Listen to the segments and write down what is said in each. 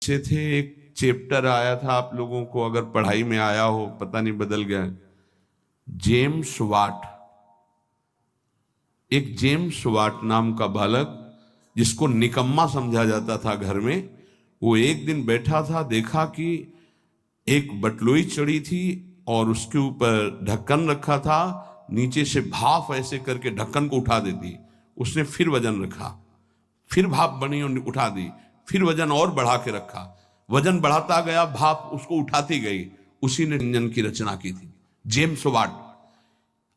अच्छे थे। एक चैप्टर आया था, आप लोगों को अगर पढ़ाई में आया हो, पता नहीं बदल गया, जेम्स वाट। एक जेम्स वाट नाम का बालक, जिसको निकम्मा समझा जाता था घर में, वो एक दिन बैठा था, देखा कि एक बटलोई चढ़ी थी और उसके ऊपर ढक्कन रखा था, नीचे से भाप ऐसे करके ढक्कन को उठा देती। उसने फिर वजन रखा, फिर भाप बनी और उठा दी, फिर वजन और बढ़ा के रखा, वजन बढ़ाता गया, भाप उसको उठाती गई। उसी ने इंजन की रचना की थी, जेम्स वाट।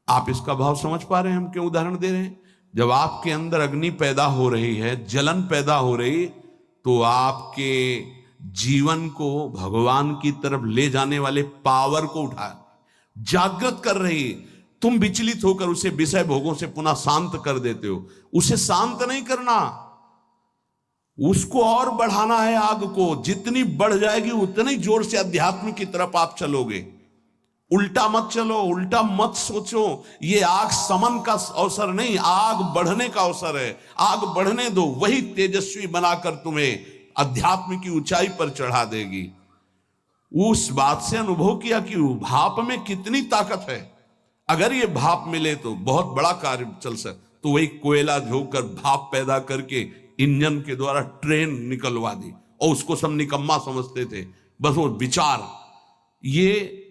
आप इसका भाव समझ पा रहे हैं हम क्यों उदाहरण दे रहे हैं? जब आपके अंदर अग्नि पैदा हो रही है, जलन पैदा हो रही, तो आपके जीवन को भगवान की तरफ ले जाने वाले पावर को उठा जागृत कर रही। तुम विचलित होकर उसे विषय भोगों से पुनः शांत कर देते हो। उसे शांत नहीं करना, उसको और बढ़ाना है। आग को जितनी बढ़ जाएगी उतनी जोर से अध्यात्म की तरफ आप चलोगे। उल्टा मत चलो, उल्टा मत सोचो। ये आग समन का अवसर नहीं, आग बढ़ने का अवसर है। आग बढ़ने दो, वही तेजस्वी बनाकर तुम्हें अध्यात्म की ऊंचाई पर चढ़ा देगी। उस बात से अनुभव किया कि भाप में कितनी ताकत है। अगर ये भाप मिले तो बहुत बड़ा कार्य चल सकता। तो वही कोयला झोंककर भाप पैदा करके इंजन के द्वारा ट्रेन निकलवा दी, और उसको सब निकम्मा समझते थे। बस वो विचार, ये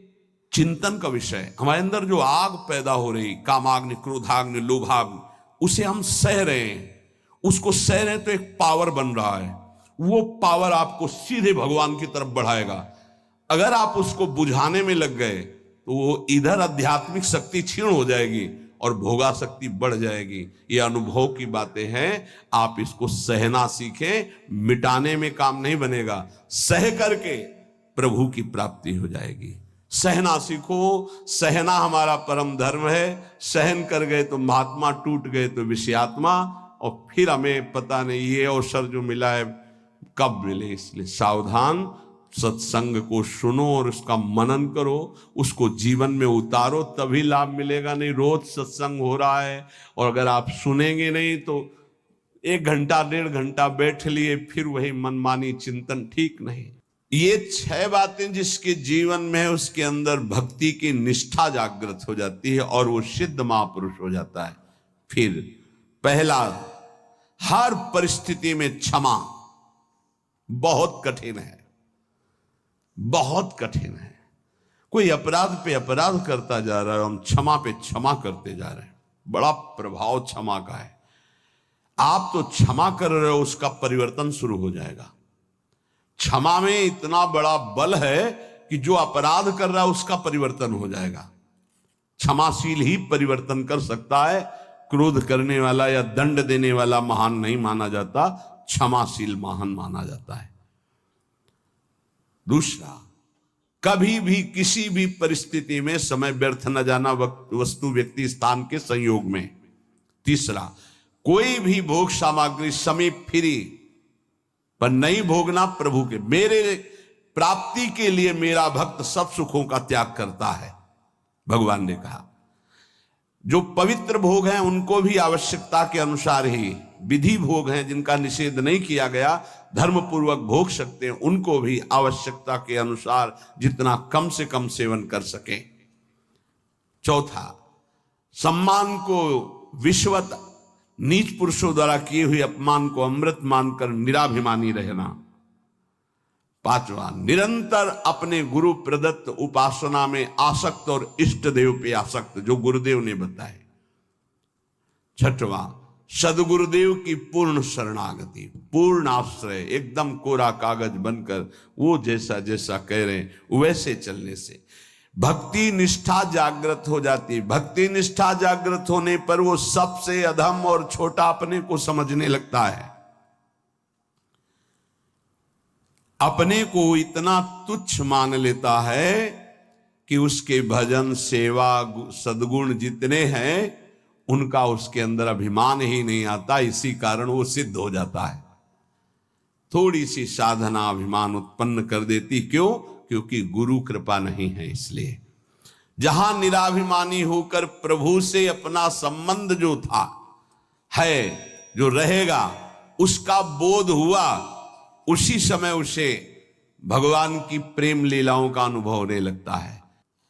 चिंतन का विषय। हमारे अंदर जो आग पैदा हो रही, कामाग्नि, क्रोधाग्नि, लोभाग्नि, उसे हम सह रहे हैं। उसको सह रहे हैं तो एक पावर बन रहा है। वो पावर आपको सीधे भगवान की तरफ बढ़ाएगा। अगर आप उसको बुझाने में लग गए तो वो इधर आध्यात्मिक शक्ति क्षीण हो जाएगी और भोगा शक्ति बढ़ जाएगी। ये अनुभव की बातें हैं। आप इसको सहना सीखें, मिटाने में काम नहीं बनेगा। सह करके प्रभु की प्राप्ति हो जाएगी। सहना सीखो, सहना हमारा परम धर्म है। सहन कर गए तो महात्मा, टूट गए तो विषयात्मा। और फिर हमें पता नहीं ये अवसर जो मिला है कब मिले, इसलिए सावधान। सत्संग को सुनो और उसका मनन करो, उसको जीवन में उतारो, तभी लाभ मिलेगा। नहीं रोज सत्संग हो रहा है और अगर आप सुनेंगे नहीं तो 1 घंटा 1.5 घंटा बैठ लिए, फिर वही मनमानी चिंतन ठीक नहीं। ये 6 बातें जिसके जीवन में है, उसके अंदर भक्ति की निष्ठा जागृत हो जाती है और वो सिद्ध महापुरुष हो जाता है। फिर पहला, हर परिस्थिति में क्षमा। बहुत कठिन है, बहुत कठिन है। कोई अपराध पे अपराध करता जा रहा है, हम क्षमा पे क्षमा करते जा रहे हैं। बड़ा प्रभाव क्षमा का है। आप तो क्षमा कर रहे हो, उसका परिवर्तन शुरू हो जाएगा। क्षमा में इतना बड़ा बल है कि जो अपराध कर रहा है उसका परिवर्तन हो जाएगा। क्षमाशील ही परिवर्तन कर सकता है। क्रोध करने वाला या दंड देने वाला महान नहीं माना जाता, क्षमाशील महान माना जाता है। दूसरा, कभी भी किसी भी परिस्थिति में समय व्यर्थ न जाना, वस्तु, व्यक्ति, स्थान के संयोग में। तीसरा, कोई भी भोग सामग्री समीप फिरी पर नहीं भोगना प्रभु के। मेरे प्राप्ति के लिए मेरा भक्त सब सुखों का त्याग करता है, भगवान ने कहा। जो पवित्र भोग हैं उनको भी आवश्यकता के अनुसार ही, विधि भोग हैं जिनका निषेध नहीं किया गया, धर्म पूर्वक भोग सकते हैं, उनको भी आवश्यकता के अनुसार जितना कम से कम सेवन कर सके। चौथा, सम्मान को विश्वत, नीच पुरुषों द्वारा किए हुए अपमान को अमृत मानकर निराभिमानी रहना। पांचवा, निरंतर अपने गुरु प्रदत्त उपासना में आसक्त और इष्ट देव पे आसक्त, जो गुरुदेव ने बताए। छठवां, सदगुरुदेव की पूर्ण शरणागति, पूर्ण आश्रय, एकदम कोरा कागज बनकर वो जैसा जैसा कह रहे हैं वैसे चलने से भक्ति निष्ठा जागृत हो जाती। भक्ति निष्ठा जागृत होने पर वो सबसे अधम और छोटा अपने को समझने लगता है। अपने को इतना तुच्छ मान लेता है कि उसके भजन, सेवा, सद्गुण जितने हैं उनका उसके अंदर अभिमान ही नहीं आता। इसी कारण वो सिद्ध हो जाता है। थोड़ी सी साधना अभिमान उत्पन्न कर देती। क्यों? क्योंकि गुरु कृपा नहीं है। इसलिए जहां निराभिमानी होकर प्रभु से अपना संबंध जो था है, जो रहेगा, उसका बोध हुआ उसी समय उसे भगवान की प्रेम लीलाओं का अनुभव होने लगता है।